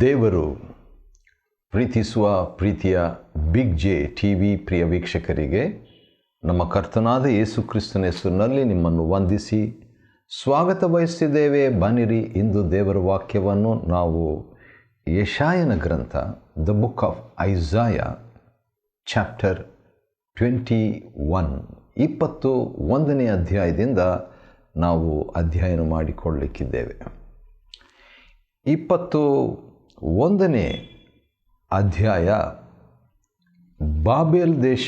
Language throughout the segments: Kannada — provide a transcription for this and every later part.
ದೇವರು ಪ್ರೀತಿಸುವ ಪ್ರೀತಿಯ ಬಿಗ್ ಜೆ ಟಿ ವಿ ಪ್ರಿಯ ವೀಕ್ಷಕರಿಗೆ ನಮ್ಮ ಕರ್ತನಾದ ಯೇಸು ಕ್ರಿಸ್ತನ ಹೆಸರಿನಲ್ಲಿ ನಿಮ್ಮನ್ನು ವಂದಿಸಿ ಸ್ವಾಗತ ಬಯಸ್ತಿದ್ದೇವೆ. ಬನ್ನಿರಿ, ಇಂದು ದೇವರ ವಾಕ್ಯವನ್ನು ನಾವು ಯೆಶಾಯನ ಗ್ರಂಥ ದ ಬುಕ್ ಆಫ್ ಐಸಾಯ ಚಾಪ್ಟರ್ 21ನೇ ಅಧ್ಯಾಯದಿಂದ ನಾವು ಅಧ್ಯಯನ ಮಾಡಿಕೊಳ್ಳಲಿಕ್ಕಿದ್ದೇವೆ. 21ನೇ ಅಧ್ಯಾಯ ಬಾಬೆಲ್ ದೇಶ,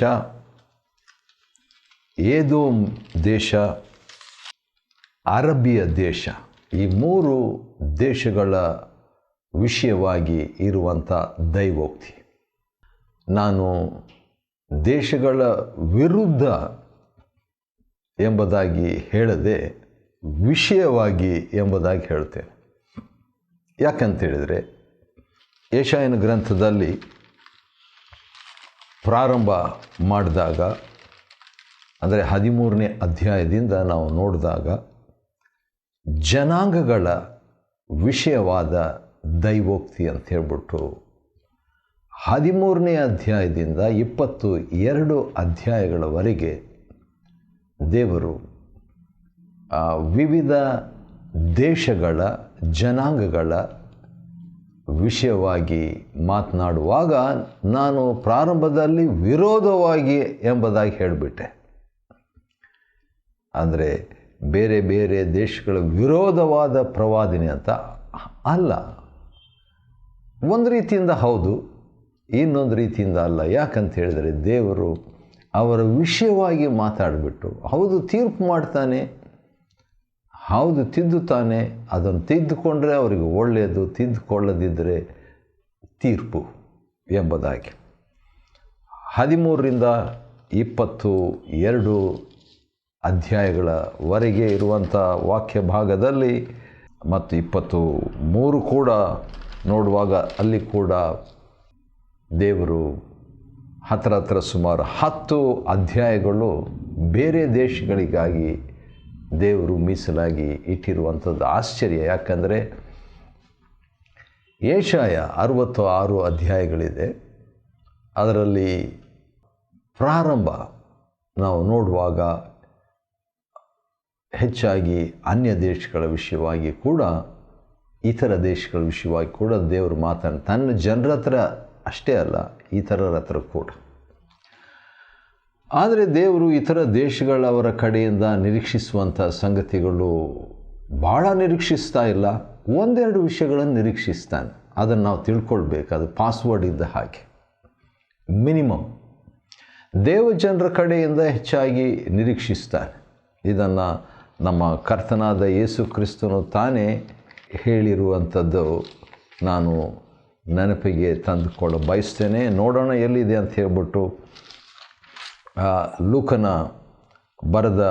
ಏದೋಮ್ ದೇಶ, ಅರಬಿಯ ದೇಶ, ಈ ಮೂರು ದೇಶಗಳ ವಿಷಯವಾಗಿ ಇರುವಂಥ ದೈವೋಕ್ತಿ. ನಾನು ದೇಶಗಳ ವಿರುದ್ಧ ಎಂಬುದಾಗಿ ಹೇಳದೆ ವಿಷಯವಾಗಿ ಎಂಬುದಾಗಿ ಹೇಳ್ತೇನೆ. ಯಾಕಂತೇಳಿದರೆ ಯೆಶಾಯನ ಗ್ರಂಥದಲ್ಲಿ ಪ್ರಾರಂಭ ಮಾಡಿದಾಗ, ಅಂದರೆ 13ನೇ ಅಧ್ಯಾಯದಿಂದ ನಾವು ನೋಡಿದಾಗ ಜನಾಂಗಗಳ ವಿಷಯವಾದ ದೈವೋಕ್ತಿ ಅಂತ ಹೇಳ್ಬಿಟ್ಟು 13ನೇ ಅಧ್ಯಾಯದಿಂದ 22 ಅಧ್ಯಾಯಗಳವರೆಗೆ ದೇವರು ವಿವಿಧ ದೇಶಗಳ ಜನಾಂಗಗಳ ವಿಷಯವಾಗಿ ಮಾತನಾಡುವಾಗ ನಾನು ಪ್ರಾರಂಭದಲ್ಲಿ ವಿರೋಧವಾಗಿ ಎಂಬುದಾಗಿ ಹೇಳಿಬಿಟ್ಟೆ. ಅಂದರೆ ಬೇರೆ ಬೇರೆ ದೇಶಗಳ ವಿರೋಧವಾದ ಪ್ರವಾದಿನಿ ಅಂತ ಅಲ್ಲ. ಒಂದು ರೀತಿಯಿಂದ ಹೌದು, ಇನ್ನೊಂದು ರೀತಿಯಿಂದ ಅಲ್ಲ. ಯಾಕಂತ ಹೇಳಿದರೆ ದೇವರು ಅವರ ವಿಷಯವಾಗಿ ಮಾತಾಡಿಬಿಟ್ಟು ಹೌದು ತೀರ್ಪು ಮಾಡ್ತಾನೆ, ಹೌದು ತಿದ್ದುತ್ತಾನೆ, ಅದನ್ನು ತಿದ್ದುಕೊಂಡ್ರೆ ಅವರಿಗೆ ಒಳ್ಳೆಯದು, ತಿದ್ದುಕೊಳ್ಳದಿದ್ದರೆ ತೀರ್ಪು ಎಂಬುದಾಗಿ 13ರಿಂದ 22 ಅಧ್ಯಾಯಗಳವರೆಗೆ ಇರುವಂಥ ವಾಕ್ಯ ಭಾಗದಲ್ಲಿ ಮತ್ತು 23 ಕೂಡ ನೋಡುವಾಗ ಅಲ್ಲಿ ಕೂಡ ದೇವರು ಹತ್ರ ಸುಮಾರು 10 ಅಧ್ಯಾಯಗಳು ಬೇರೆ ದೇಶಗಳಿಗಾಗಿ ದೇವರು ಮೀಸಲಾಗಿ ಇಟ್ಟಿರುವಂಥದ್ದು ಆಶ್ಚರ್ಯ. ಯಾಕಂದರೆ ಯೆಶಾಯ 66 ಅಧ್ಯಾಯಗಳಿದೆ. ಅದರಲ್ಲಿ ಪ್ರಾರಂಭ ನಾವು ನೋಡುವಾಗ ಹೆಚ್ಚಾಗಿ ಅನ್ಯ ದೇಶಗಳ ವಿಷಯವಾಗಿ ಕೂಡ, ಇತರ ದೇಶಗಳ ವಿಷಯವಾಗಿ ಕೂಡ ದೇವರು ತನ್ನ ಜನರ ಹತ್ರ ಅಷ್ಟೇ ಅಲ್ಲ, ಇತರರ ಹತ್ರ ಕೂಡ. ಆದರೆ ದೇವರು ಇತರ ದೇಶಗಳವರ ಕಡೆಯಿಂದ ನಿರೀಕ್ಷಿಸುವಂಥ ಸಂಗತಿಗಳು ಭಾಳ ನಿರೀಕ್ಷಿಸ್ತಾ ಇಲ್ಲ. ಒಂದೆರಡು ವಿಷಯಗಳನ್ನು ನಿರೀಕ್ಷಿಸ್ತಾನೆ. ಅದನ್ನು ನಾವು ತಿಳ್ಕೊಳ್ಬೇಕು. ಅದು ಪಾಸ್ವರ್ಡ್ ಇದ್ದ ಹಾಗೆ. ಮಿನಿಮಮ್ ದೇವಜನರ ಕಡೆಯಿಂದ ಹೆಚ್ಚಾಗಿ ನಿರೀಕ್ಷಿಸ್ತಾನೆ. ಇದನ್ನು ನಮ್ಮ ಕರ್ತನಾದ ಯೇಸು ಕ್ರಿಸ್ತನು ತಾನೇ ಹೇಳಿರುವಂಥದ್ದು ನಾನು ನೆನಪಿಗೆ ತಂದುಕೊಳ್ಳ ಬಯಸ್ತೇನೆ. ನೋಡೋಣ ಎಲ್ಲಿದೆ ಅಂತ ಹೇಳ್ಬಿಟ್ಟು ಲೂಕನ ಬರೆದ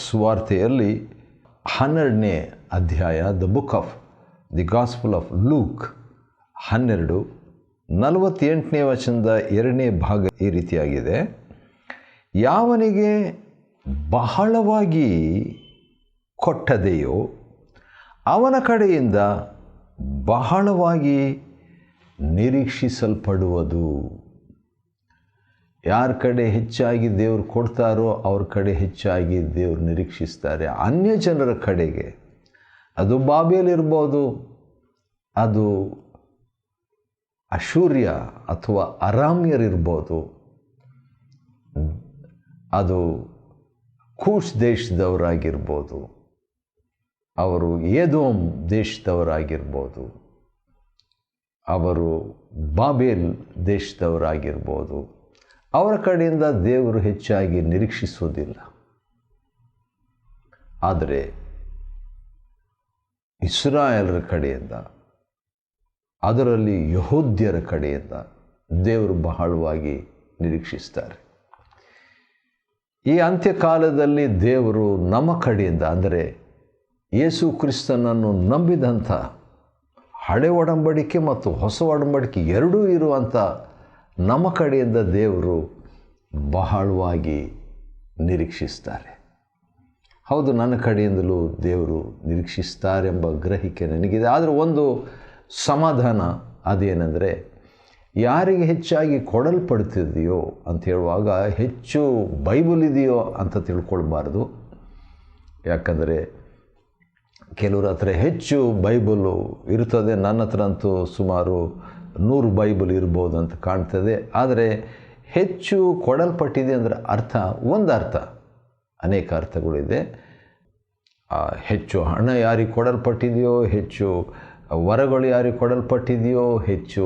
ಸುವಾರ್ತೆಯಲ್ಲಿ 12ನೇ ಅಧ್ಯಾಯ, the book of the gospel of Luke 12:48ನೇ ವಚನದ 2ನೇ ಭಾಗ ಈ ರೀತಿಯಾಗಿದೆ. ಯಾವನಿಗೆ ಬಹಳವಾಗಿ ಕೊಟ್ಟದೆಯೋ ಅವನ ಕಡೆಯಿಂದ ಬಹಳವಾಗಿ ನಿರೀಕ್ಷಿಸಲ್ಪಡುವುದು. ಯಾರ ಕಡೆ ಹೆಚ್ಚಾಗಿ ದೇವರು ಕೊಡ್ತಾರೋ ಅವ್ರ ಕಡೆ ಹೆಚ್ಚಾಗಿ ದೇವರು ನಿರೀಕ್ಷಿಸ್ತಾರೆ. ಅನ್ಯ ಜನರ ಕಡೆಗೆ, ಅದು ಬಾಬೆಲ್ ಇರ್ಬೋದು, ಅದು ಅಶೂರ್ಯ ಅಥವಾ ಅರಾಮ್ಯರಿರ್ಬೋದು, ಅದು ಕೂಶ್ ದೇಶದವರಾಗಿರ್ಬೋದು, ಅವರು ಏದೋಮ್ ದೇಶದವರಾಗಿರ್ಬೋದು, ಅವರು ಬಾಬೆಲ್ ದೇಶದವರಾಗಿರ್ಬೋದು, ಅವರ ಕಡೆಯಿಂದ ದೇವರು ಹೆಚ್ಚಾಗಿ ನಿರೀಕ್ಷಿಸುವುದಿಲ್ಲ. ಆದರೆ ಇಸ್ರಾಯೇಲರ ಕಡೆಯಿಂದ, ಅದರಲ್ಲಿ ಯಹೂದ್ಯರ ಕಡೆಯಿಂದ ದೇವರು ಬಹಳವಾಗಿ ನಿರೀಕ್ಷಿಸ್ತಾರೆ. ಈ ಅಂತ್ಯಕಾಲದಲ್ಲಿ ದೇವರು ನಮ್ಮ ಕಡೆಯಿಂದ, ಅಂದರೆ ಯೇಸು ಕ್ರಿಸ್ತನನ್ನು ನಂಬಿದಂಥ ಹಳೆ ಒಡಂಬಡಿಕೆ ಮತ್ತು ಹೊಸ ಒಡಂಬಡಿಕೆ ಎರಡೂ ಇರುವಂಥ ನಮ್ಮ ಕಡೆಯಿಂದ ದೇವರು ಬಹಳವಾಗಿ ನಿರೀಕ್ಷಿಸ್ತಾರೆ. ಹೌದು, ನನ್ನ ಕಡೆಯಿಂದಲೂ ದೇವರು ನಿರೀಕ್ಷಿಸ್ತಾರೆಂಬ ಗ್ರಹಿಕೆ ನನಗಿದೆ. ಆದರೆ ಒಂದು ಸಮಾಧಾನ ಅದೇನೆಂದರೆ, ಯಾರಿಗೆ ಹೆಚ್ಚಾಗಿ ಕೊಡಲ್ಪಡ್ತಿದೆಯೋ ಅಂತ ಹೇಳುವಾಗ ಹೆಚ್ಚು ಬೈಬಲ್ ಇದೆಯೋ ಅಂತ ತಿಳ್ಕೊಳ್ಬಾರ್ದು. ಯಾಕಂದರೆ ಕೆಲವ್ರ ಹತ್ರ ಹೆಚ್ಚು ಬೈಬಲು ಇರ್ತದೆ, ನನ್ನ ಹತ್ರ ಅಂತೂ ಸುಮಾರು 100 ಬೈಬಲ್ ಇರ್ಬೋದು ಅಂತ ಕಾಣ್ತದೆ. ಆದರೆ ಹೆಚ್ಚು ಕೊಡಲ್ಪಟ್ಟಿದೆ ಅಂದರೆ ಒಂದು ಅರ್ಥ, ಅನೇಕ ಅರ್ಥಗಳಿದೆ. ಹೆಚ್ಚು ಹಣ ಯಾರಿಗೆ ಕೊಡಲ್ಪಟ್ಟಿದೆಯೋ, ಹೆಚ್ಚು ವರಗಳು ಯಾರಿಗೆ ಕೊಡಲ್ಪಟ್ಟಿದೆಯೋ, ಹೆಚ್ಚು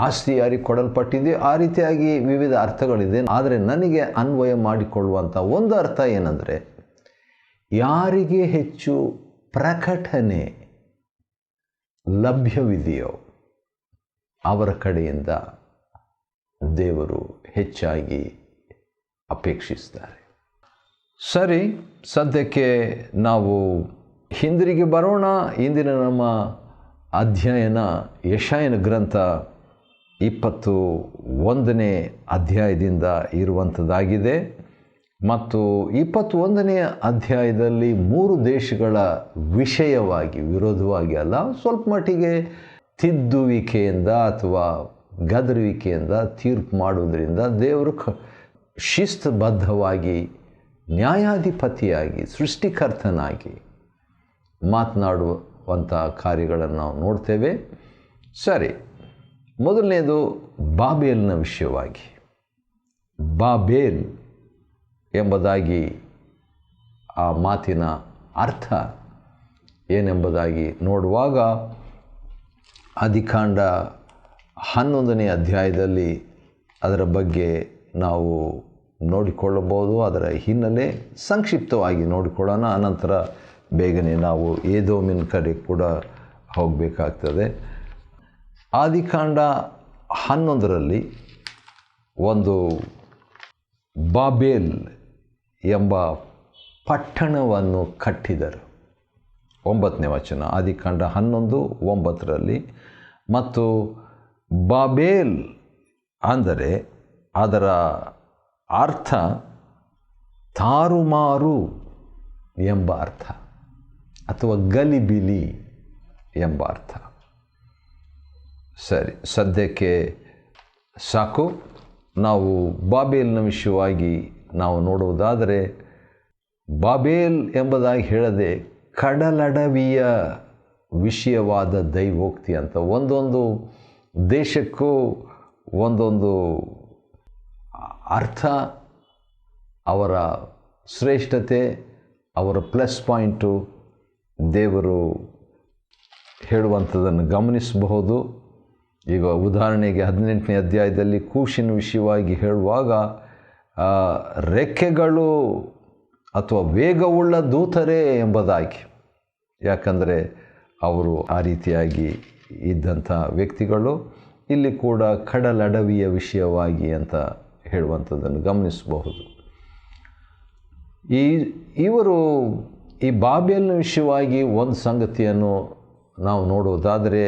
ಆಸ್ತಿ ಯಾರಿಗೆ ಕೊಡಲ್ಪಟ್ಟಿದೆಯೋ, ಆ ರೀತಿಯಾಗಿ ವಿವಿಧ ಅರ್ಥಗಳಿದೆ. ಆದರೆ ನನಗೆ ಅನ್ವಯ ಮಾಡಿಕೊಳ್ಳುವಂಥ ಒಂದು ಅರ್ಥ ಏನಂದರೆ, ಯಾರಿಗೆ ಹೆಚ್ಚು ಪ್ರಕಟಣೆ ಲಭ್ಯವಿದೆಯೋ ಅವರ ಕಡೆಯಿಂದ ದೇವರು ಹೆಚ್ಚಾಗಿ ಅಪೇಕ್ಷಿಸ್ತಾರೆ. ಸರಿ, ಸದ್ಯಕ್ಕೆ ನಾವು ಹಿಂದಿರುಗಿ ಬರೋಣ. ಇಂದಿನ ನಮ್ಮ ಅಧ್ಯಯನ ಯೆಶಾಯನ ಗ್ರಂಥ 21ನೇ ಅಧ್ಯಾಯದಿಂದ ಇರುವಂಥದ್ದಾಗಿದೆ. ಮತ್ತು 21ನೇ ಅಧ್ಯಾಯದಲ್ಲಿ 3 ದೇಶಗಳ ವಿಷಯವಾಗಿ, ವಿರೋಧವಾಗಿ ಅಲ್ಲ, ಸ್ವಲ್ಪ ಮಟ್ಟಿಗೆ ತಿದ್ದುವಿಕೆಯಿಂದ ಅಥವಾ ಗದರುವಿಕೆಯಿಂದ ತೀರ್ಪು ಮಾಡುವುದರಿಂದ ದೇವರು ಶಿಸ್ತುಬದ್ಧವಾಗಿ ನ್ಯಾಯಾಧಿಪತಿಯಾಗಿ ಸೃಷ್ಟಿಕರ್ತನಾಗಿ ಮಾತನಾಡುವಂಥ ಕಾರ್ಯಗಳನ್ನು ನಾವು ನೋಡ್ತೇವೆ. ಸರಿ, ಮೊದಲನೇದು ಬಾಬೇಲ್ನ ವಿಷಯವಾಗಿ. ಬಾಬೇಲ್ ಎಂಬುದಾಗಿ ಆ ಮಾತಿನ ಅರ್ಥ ಏನೆಂಬುದಾಗಿ ನೋಡುವಾಗ ಆದಿಕಾಂಡ 11ನೇ ಅಧ್ಯಾಯದಲ್ಲಿ ಅದರ ಬಗ್ಗೆ ನಾವು ನೋಡಿಕೊಳ್ಳಬಹುದು. ಅದರ ಹಿನ್ನೆಲೆ ಸಂಕ್ಷಿಪ್ತವಾಗಿ ನೋಡಿಕೊಳ್ಳೋಣ. ಅನಂತರ ಬೇಗನೆ ನಾವು ಏದೋಮಿನ ಕಡೆ ಕೂಡ ಹೋಗಬೇಕಾಗ್ತದೆ. ಆದಿಕಾಂಡ 11ರಲ್ಲಿ ಒಂದು ಬಾಬೇಲ್ ಎಂಬ ಪಟ್ಟಣವನ್ನು ಕಟ್ಟಿದರು. 9ನೇ ವಚನ, ಆದಿಕಾಂಡ 11:9ರಲ್ಲಿ. ಮತ್ತು ಬಾಬೇಲ್ ಅಂದರೆ ಅದರ ಅರ್ಥ ತಾರುಮಾರು ಎಂಬ ಅರ್ಥ ಅಥವಾ ಗಲಿಬಿಲಿ ಎಂಬ ಅರ್ಥ. ಸರಿ, ಸದ್ಯಕ್ಕೆ ಸಾಕು. ನಾವು ಬಾಬೇಲ್ನ ವಿಷಯವಾಗಿ ನಾವು ನೋಡುವುದಾದರೆ, ಬಾಬೇಲ್ ಎಂಬುದಾಗಿ ಹೇಳದೆ ಕಡಲಡವಿಯ ವಿಷಯವಾದ ದೈವೋಕ್ತಿ ಅಂತ. ಒಂದೊಂದು ದೇಶಕ್ಕೂ ಒಂದೊಂದು ಅರ್ಥ, ಅವರ ಶ್ರೇಷ್ಠತೆ, ಅವರ ಪ್ಲಸ್ ಪಾಯಿಂಟು ದೇವರು ಹೇಳುವಂಥದ್ದನ್ನು ಗಮನಿಸಬಹುದು. ಈಗ ಉದಾಹರಣೆಗೆ 18ನೇ ಅಧ್ಯಾಯದಲ್ಲಿ ಕೂಷಿನ ವಿಷಯವಾಗಿ ಹೇಳುವಾಗ ರೆಕ್ಕೆಗಳು ಅಥವಾ ವೇಗವುಳ್ಳ ದೂತರೇ ಎಂಬುದಾಗಿ, ಯಾಕಂದರೆ ಅವರು ಆ ರೀತಿಯಾಗಿ ಇದ್ದಂಥ ವ್ಯಕ್ತಿಗಳು. ಇಲ್ಲಿ ಕೂಡ ಕಡಲಡವಿಯ ವಿಷಯವಾಗಿ ಅಂತ ಹೇಳುವಂಥದ್ದನ್ನು ಗಮನಿಸಬಹುದು. ಇವರು ಈ ಬಾಬೇಲ್ನ ವಿಷಯವಾಗಿ ಒಂದು ಸಂಗತಿಯನ್ನು ನಾವು ನೋಡುವುದಾದರೆ,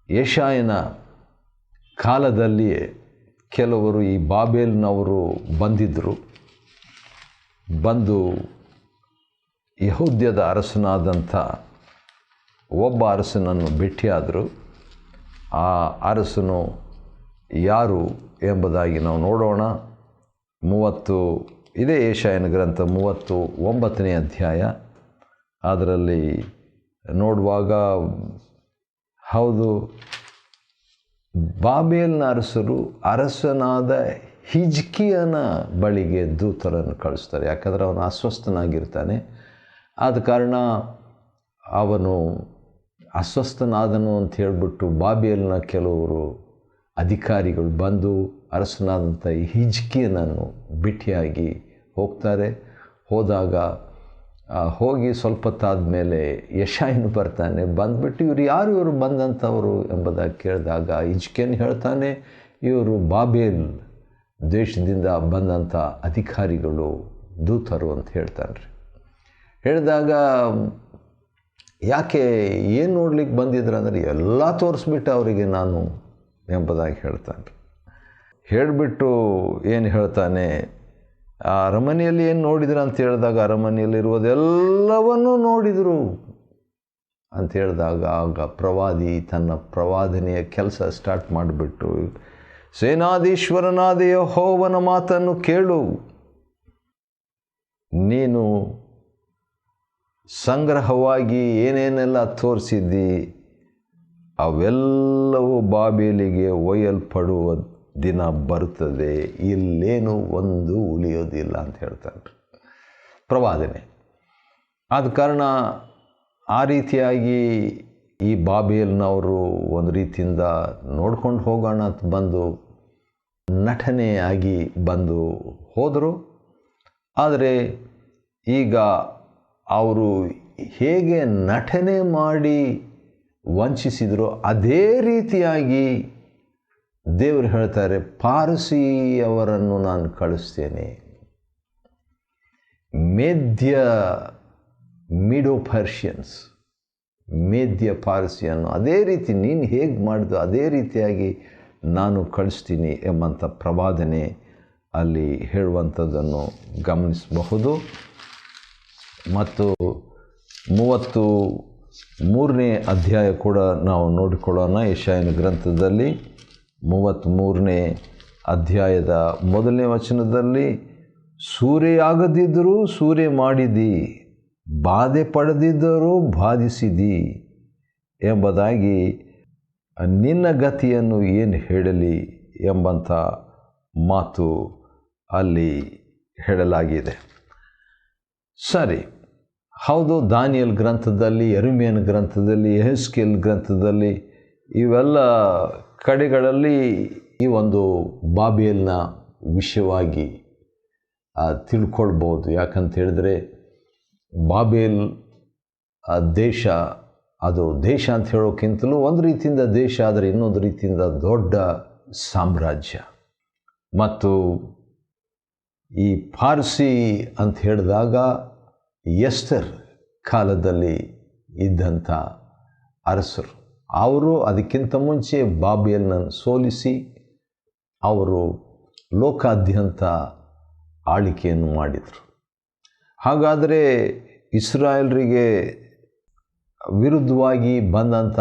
ಯೆಶಾಯನ ಕಾಲದಲ್ಲಿಯೇ ಕೆಲವರು ಈ ಬಾಬೇಲ್ನವರು ಬಂದಿದ್ದರು. ಬಂದು ಯೆಹೂದ್ಯದ ಅರಸನಾದಂಥ ಒಬ್ಬ ಅರಸನನ್ನು ಭೇಟಿಯಾದರು. ಆ ಅರಸನು ಯಾರು ಎಂಬುದಾಗಿ ನಾವು ನೋಡೋಣ. ಇದೇ ಯೆಶಾಯನ ಗ್ರಂಥ 39ನೇ ಅಧ್ಯಾಯ. ಅದರಲ್ಲಿ ನೋಡುವಾಗ, ಹೌದು, ಬಾಬೇಲ್ನ ಅರಸನಾದ ಹಿಜ್ಕೀಯನ ಬಳಿಗೆ ದೂತರನ್ನು ಕಳಿಸ್ತಾರೆ. ಯಾಕಂದರೆ ಅವನು ಅಸ್ವಸ್ಥನಾಗಿರ್ತಾನೆ. ಆದ ಕಾರಣ ಅವನು ಅಸ್ವಸ್ಥನಾದನು ಅಂತ ಹೇಳಿಬಿಟ್ಟು ಬಾಬೇಲ್ನ ಕೆಲವರು ಅಧಿಕಾರಿಗಳು ಬಂದು ಅರಸನಾದಂಥ ಹಿಜ್ಕೀಯನನ್ನು ಭೇಟಿಯಾಗಿ ಹೋಗ್ತಾರೆ. ಹೋಗಿ ಸ್ವಲ್ಪ ಹೊತ್ತಾದ ಮೇಲೆ ಯೆಶಾಯನು ಬರ್ತಾನೆ. ಬಂದುಬಿಟ್ಟು ಇವರು ಬಂದಂಥವರು ಎಂಬುದಾಗಿ ಕೇಳಿದಾಗ ಹಿಜ್ಕೀಯನು ಹೇಳ್ತಾನೆ, ಇವರು ಬಾಬೇಲ್ ದೇಶದಿಂದ ಬಂದಂಥ ಅಧಿಕಾರಿಗಳು, ದೂತರು ಅಂತ ಹೇಳ್ತಾನೆ ರೀ. ಹೇಳಿದಾಗ, ಯಾಕೆ, ಏನು ನೋಡ್ಲಿಕ್ಕೆ ಬಂದಿದ್ರು ಅಂದರೆ, ಎಲ್ಲ ತೋರಿಸ್ಬಿಟ್ಟು ಅವರಿಗೆ ನಾನು ಎಂಬುದಾಗಿ ಹೇಳ್ತಾನೆ. ಹೇಳಿಬಿಟ್ಟು ಏನು ಹೇಳ್ತಾನೆ, ಆ ಅರಮನೆಯಲ್ಲಿ ಏನು ನೋಡಿದ್ರು ಅಂತ ಹೇಳಿದಾಗ, ಅರಮನೆಯಲ್ಲಿರುವುದೆಲ್ಲವನ್ನೂ ನೋಡಿದರು. ಅಂತ ಹೇಳಿದಾಗ ಆಗ ಪ್ರವಾದಿ ತನ್ನ ಪ್ರವಾದನೆಯ ಕೆಲಸ ಸ್ಟಾರ್ಟ್ ಮಾಡಿಬಿಟ್ಟು, ಸೇನಾಧೀಶ್ವರನಾದ ಯೆಹೋವನ ಮಾತನ್ನು ಕೇಳು, ನೀನು ಸಂಗ್ರಹವಾಗಿ ಏನೇನೆಲ್ಲ ತೋರಿಸಿದ್ದಿ ಅವೆಲ್ಲವೂ ಬಾಬೇಲಿಗೆ ಒಯ್ಯಲ್ಪಡುವ ದಿನ ಬರುತ್ತದೆ, ಇಲ್ಲೇನು ಒಂದು ಉಳಿಯೋದಿಲ್ಲ ಅಂತ ಹೇಳ್ತಾರೆ ಪ್ರವಾದನೆ. ಆದ ಕಾರಣ ಆ ರೀತಿಯಾಗಿ ಈ ಬಾಬೇಲ್ನವರು ಒಂದು ರೀತಿಯಿಂದ ನೋಡ್ಕೊಂಡು ಹೋಗೋಣ ಅಂತ ಬಂದು ನಟನೆಯಾಗಿ ಬಂದು ಹೋದರು. ಆದರೆ ಈಗ ಅವರು ಹೇಗೆ ನಟನೆ ಮಾಡಿ ವಂಚಿಸಿದ್ರು ಅದೇ ರೀತಿಯಾಗಿ ದೇವರು ಹೇಳ್ತಾರೆ, ಪಾರಸಿಯವರನ್ನು ನಾನು ಕಳಿಸ್ತೇನೆ, ಮಿಡೋ ಪರ್ಷಿಯನ್ಸ್, ಮೇದ್ಯ ಪಾರಸಿಯನ್ನು ಅದೇ ರೀತಿ ನೀನು ಹೇಗೆ ಮಾಡಿದ್ದು ಅದೇ ರೀತಿಯಾಗಿ ನಾನು ಕಳಿಸ್ತೀನಿ ಎಂಬಂಥ ಪ್ರವಾದನೆ ಅಲ್ಲಿ ಹೇಳುವಂಥದ್ದನ್ನು ಗಮನಿಸಬಹುದು. ಮತ್ತು 33ನೇ ಅಧ್ಯಾಯ ಕೂಡ ನಾವು ನೋಡಿಕೊಳ್ಳೋಣ. ಯೆಶಾಯನ ಗ್ರಂಥದಲ್ಲಿ 33ನೇ ಅಧ್ಯಾಯದ 1ನೇ ವಚನದಲ್ಲಿ, ಸೂರೆಯಾಗದಿದ್ದರೂ ಸೂರೆ ಮಾಡಿದಿ, ಬಾಧೆ ಪಡೆದಿದ್ದರೂ ಬಾಧಿಸಿದಿ ಎಂಬುದಾಗಿ ನಿನ್ನ ಗತಿಯನ್ನು ಏನು ಹೇಳಲಿ ಎಂಬಂಥ ಮಾತು ಅಲ್ಲಿ ಹೇಳಲಾಗಿದೆ. ಸರಿ, ಹೌದು, ದಾನಿಯೇಲ್ ಗ್ರಂಥದಲ್ಲಿ, ಯೆರೆಮೀಯನ ಗ್ರಂಥದಲ್ಲಿ, ಯೆಹೆಜ್ಕೇಲ್ ಗ್ರಂಥದಲ್ಲಿ ಇವೆಲ್ಲ ಕಡೆಗಳಲ್ಲಿ ಈ ಒಂದು ಬಾಬೇಲ್ನ ವಿಷಯವಾಗಿ ತಿಳ್ಕೊಳ್ಬೋದು. ಯಾಕಂತ ಹೇಳಿದ್ರೆ ಬಾಬೇಲ್ ದೇಶ, ಅದು ದೇಶ ಅಂತ ಹೇಳೋಕ್ಕಿಂತಲೂ ಒಂದು ರೀತಿಯಿಂದ ದೇಶ, ಆದರೆ ಇನ್ನೊಂದು ರೀತಿಯಿಂದ ದೊಡ್ಡ ಸಾಮ್ರಾಜ್ಯ. ಮತ್ತು ಈ ಪಾರ್ಸಿ ಅಂತ ಹೇಳಿದಾಗ ಎಸ್ತರ್ ಕಾಲದಲ್ಲಿ ಇದ್ದಂಥ ಅರಸರು, ಅವರು ಅದಕ್ಕಿಂತ ಮುಂಚೆ ಬಾಬೇಲನ್ನು ಸೋಲಿಸಿ ಅವರು ಲೋಕಾದ್ಯಂತ ಆಳ್ವಿಕೆಯನ್ನು ಮಾಡಿದರು. ಹಾಗಾದರೆ ಇಸ್ರಾಯೇಲರಿಗೆ ವಿರುದ್ಧವಾಗಿ ಬಂದಂಥ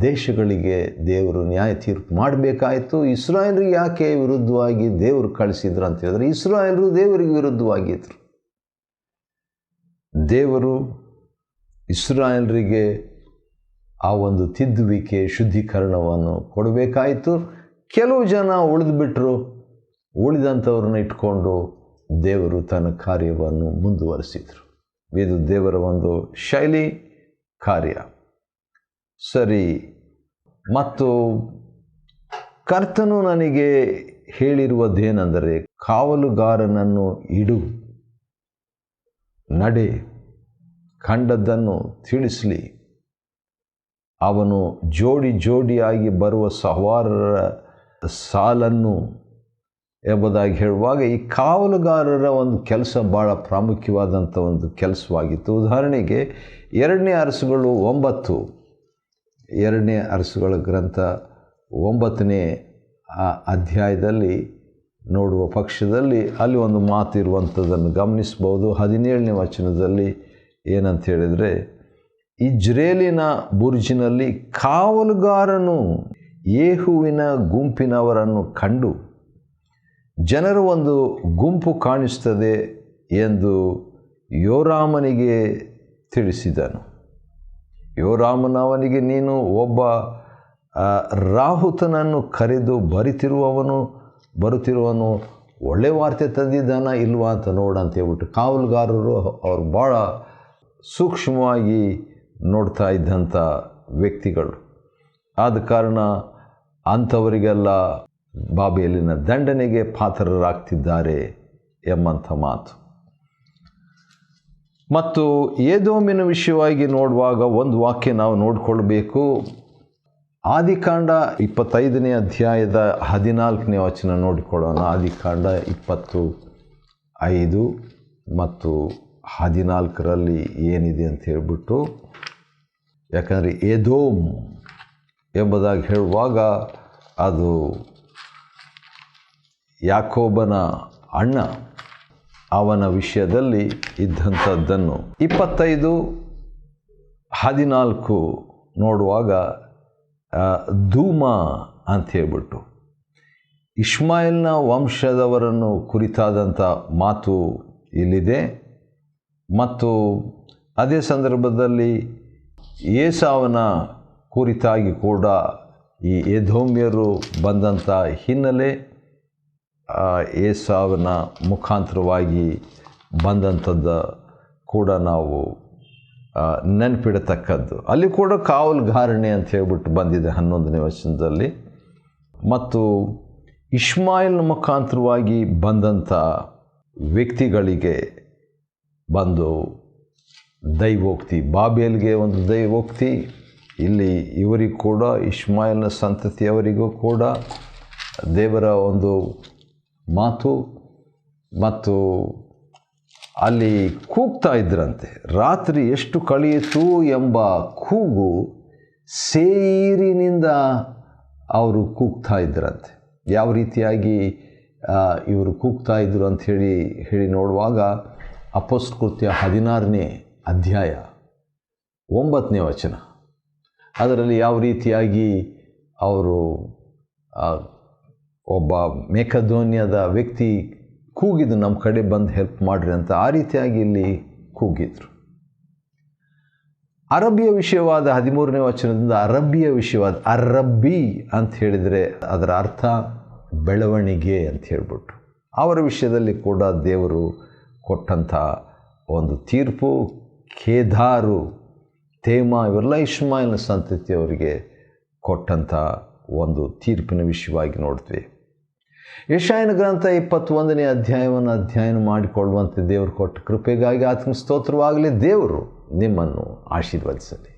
ದೇಶಗಳಿಗೆ ದೇವರು ನ್ಯಾಯ ತೀರ್ಪು ಮಾಡಬೇಕಾಯಿತು. ಇಸ್ರಾಯೇಲರಿಗೆ ಯಾಕೆ ವಿರುದ್ಧವಾಗಿ ದೇವರು ಕಳಿಸಿದ್ರು ಅಂತ ಹೇಳಿದ್ರೆ, ಇಸ್ರಾಯೇಲರು ದೇವರಿಗೆ ವಿರುದ್ಧವಾಗಿದ್ದರು. ದೇವರು ಇಸ್ರಾಯೇಲರಿಗೆ ಆ ಒಂದು ತಿದ್ದುವಿಕೆ, ಶುದ್ಧೀಕರಣವನ್ನು ಕೊಡಬೇಕಾಯಿತು. ಕೆಲವು ಜನ ಉಳಿದುಬಿಟ್ರು. ಉಳಿದಂಥವ್ರನ್ನ ಇಟ್ಕೊಂಡು ದೇವರು ತನ್ನ ಕಾರ್ಯವನ್ನು ಮುಂದುವರಿಸಿದರು. ಇದು ದೇವರ ಒಂದು ಶೈಲಿ, ಕಾರ್ಯ. ಸರಿ, ಮತ್ತು ಕರ್ತನು ನನಗೆ ಹೇಳಿರುವುದೇನೆಂದರೆ, ಕಾವಲುಗಾರನನ್ನು ಇಡು, ನಡೆ, ಕಂಡದ್ದನ್ನು ತಿಳಿಸಲಿ. ಅವನು ಜೋಡಿ ಜೋಡಿಯಾಗಿ ಬರುವ ಸವಾರರ ಸಾಲನ್ನು ಎಂಬುದಾಗಿ ಹೇಳುವಾಗ, ಈ ಕಾವಲುಗಾರರ ಒಂದು ಕೆಲಸ ಭಾಳ ಪ್ರಾಮುಖ್ಯವಾದಂಥ ಒಂದು ಕೆಲಸವಾಗಿತ್ತು. ಉದಾಹರಣೆಗೆ 2ನೇ ಅರಸುಗಳು 9, 2ನೇ ಅರಸುಗಳ ಗ್ರಂಥ 9ನೇ ಅಧ್ಯಾಯದಲ್ಲಿ ನೋಡುವ ಪಕ್ಷದಲ್ಲಿ ಅಲ್ಲಿ ಒಂದು ಮಾತು ಇರುವಂಥದ್ದನ್ನು ಗಮನಿಸ್ಬೋದು. 17ನೇ ವಚನದಲ್ಲಿ ಏನಂತ ಹೇಳಿದರೆ, ಇಜ್ರೇಲಿನ ಬುರ್ಜಿನಲ್ಲಿ ಕಾವಲುಗಾರನು ಯೇಹುವಿನ ಗುಂಪಿನವರನ್ನು ಕಂಡು, ಜನರ ಒಂದು ಗುಂಪು ಕಾಣಿಸ್ತದೆ ಎಂದು ಯೋರಾಮನಿಗೆ ತಿಳಿಸಿದನು. ಯೋರಾಮನವನಿಗೆ, ನೀನು ಒಬ್ಬ ರಾಹುತನನ್ನು ಕರೆದು ಬರುತ್ತಿರುವವನು ಒಳ್ಳೆ ವಾರ್ತೆ ತಂದಿದ್ದಾನ ಇಲ್ವಾ ಅಂತ ನೋಡಂತ ಹೇಳ್ಬಿಟ್ಟು, ಕಾವಲುಗಾರರು ಅವರು ಭಾಳ ಸೂಕ್ಷ್ಮವಾಗಿ ನೋಡ್ತಾ ಇದ್ದಂಥ ವ್ಯಕ್ತಿಗಳು. ಆದ ಕಾರಣ ಅಂಥವರಿಗೆಲ್ಲ ಬಾಬೇಲಿನ ದಂಡನೆಗೆ ಪಾತ್ರರಾಗ್ತಿದ್ದಾರೆ ಎಂಬಂಥ ಮಾತು. ಮತ್ತು ಏದೋಮಿನ ವಿಷಯವಾಗಿ ನೋಡುವಾಗ ಒಂದು ವಾಕ್ಯ ನಾವು ನೋಡಿಕೊಳ್ಬೇಕು. ಆದಿಕಾಂಡ 25ನೇ ಅಧ್ಯಾಯದ 14ನೇ ವಚನ ನೋಡಿಕೊಳ್ಳೋಣ. ಆದಿಕಾಂಡ 25 ಮತ್ತು 14ರಲ್ಲಿ ಏನಿದೆ ಅಂತ ಹೇಳ್ಬಿಟ್ಟು, ಯಾಕಂದರೆ ಏದೋಮ್ ಎಂಬುದಾಗಿ ಹೇಳುವಾಗ ಅದು ಯಾಕೋಬನ ಅಣ್ಣ, ಅವನ ವಿಷಯದಲ್ಲಿ ಇದ್ದಂಥದ್ದನ್ನು 25, 14 ನೋಡುವಾಗ ಧೂಮ ಅಂತ ಹೇಳ್ಬಿಟ್ಟು ಇಷ್ಮಾಯೇಲನ ವಂಶದವರನ್ನು ಕುರಿತಾದಂಥ ಮಾತು ಇಲ್ಲಿದೆ. ಮತ್ತು ಅದೇ ಸಂದರ್ಭದಲ್ಲಿ ಏಸಾವನ ಕುರಿತಾಗಿ ಕೂಡ ಈ ಎದೋಮ್ಯರು ಬಂದಂಥ ಹಿನ್ನೆಲೆ, ಏಸಾವನ ಮುಖಾಂತರವಾಗಿ ಬಂದಂಥದ್ದು ಕೂಡ ನಾವು ನೆನಪಿಡತಕ್ಕದ್ದು. ಅಲ್ಲಿ ಕೂಡ ಕಾವಲುಗಾರಣೆ ಅಂತ ಹೇಳ್ಬಿಟ್ಟು ಬಂದಿದೆ 11ನೇ ವಚನದಲ್ಲಿ. ಮತ್ತು ಇಷ್ಮಾಯೇಲನ ಮುಖಾಂತರವಾಗಿ ಬಂದಂಥ ವ್ಯಕ್ತಿಗಳಿಗೆ ಬಂದು ದೈವೋಕ್ತಿ, ಬಾಬೆಲ್ಗೆ ಒಂದು ದೈವೋಕ್ತಿ, ಇಲ್ಲಿ ಇವರಿಗೂ ಕೂಡ ಇಷ್ಮಾಯೇಲನ ಸಂತತಿಯವರಿಗೂ ಕೂಡ ದೇವರ ಒಂದು ಮಾತು. ಮತ್ತು ಅಲ್ಲಿ ಕೂಗ್ತಾ ಇದ್ರಂತೆ, ರಾತ್ರಿ ಎಷ್ಟು ಕಳೆಯಿತು ಎಂಬ ಕೂಗು ಸೇರಿನಿಂದ ಅವರು ಕೂಗ್ತಾ ಇದ್ರಂತೆ. ಯಾವ ರೀತಿಯಾಗಿ ಇವರು ಕೂಗ್ತಾ ಇದ್ದರು ಅಂತ ಹೇಳಿ ನೋಡುವಾಗ ಅಪೊಸ್ತಲ ಕೃತ್ಯ 16ನೇ ಅಧ್ಯಾಯ 9ನೇ ವಚನ, ಅದರಲ್ಲಿ ಯಾವ ರೀತಿಯಾಗಿ ಅವರು ಒಬ್ಬ ಮೇಕದೋನ್ಯದ ವ್ಯಕ್ತಿ ಕೂಗಿದ್ದು ನಮ್ಮ ಕಡೆ ಬಂದು ಹೆಲ್ಪ್ ಮಾಡಿರಿ ಅಂತ, ಆ ರೀತಿಯಾಗಿ ಇಲ್ಲಿ ಕೂಗಿದ್ರು. ಅರಬ್ಬಿಯ ವಿಷಯವಾದ 13ನೇ ವಚನದಿಂದ ಅರಬ್ಬಿಯ ವಿಷಯವಾದ ಅರಬ್ಬಿ ಅಂತ ಹೇಳಿದರೆ ಅದರ ಅರ್ಥ ಬೆಳವಣಿಗೆ ಅಂತ ಹೇಳ್ಬಿಟ್ಟು, ಅವರ ವಿಷಯದಲ್ಲಿ ಕೂಡ ದೇವರು ಕೊಟ್ಟಂಥ ಒಂದು ತೀರ್ಪು. ಕೇದಾರು, ತೇಮ ಇವೆಲ್ಲ ಇಷ್ಮಾಯೇಲನ ಸಂತತಿಯವರಿಗೆ ಕೊಟ್ಟಂಥ ಒಂದು ತೀರ್ಪಿನ ವಿಷಯವಾಗಿ ನೋಡ್ತೀವಿ. ಯೆಶಾಯನ ಗ್ರಂಥ 21ನೇ ಅಧ್ಯಾಯವನ್ನು ಅಧ್ಯಯನ ಮಾಡಿಕೊಳ್ಳುವಂತೆ ದೇವರು ಕೊಟ್ಟ ಕೃಪೆಗಾಗಿ ಆತ್ಮ ಸ್ತೋತ್ರವಾಗಲಿ. ದೇವರು ನಿಮ್ಮನ್ನು ಆಶೀರ್ವದಿಸಲಿ.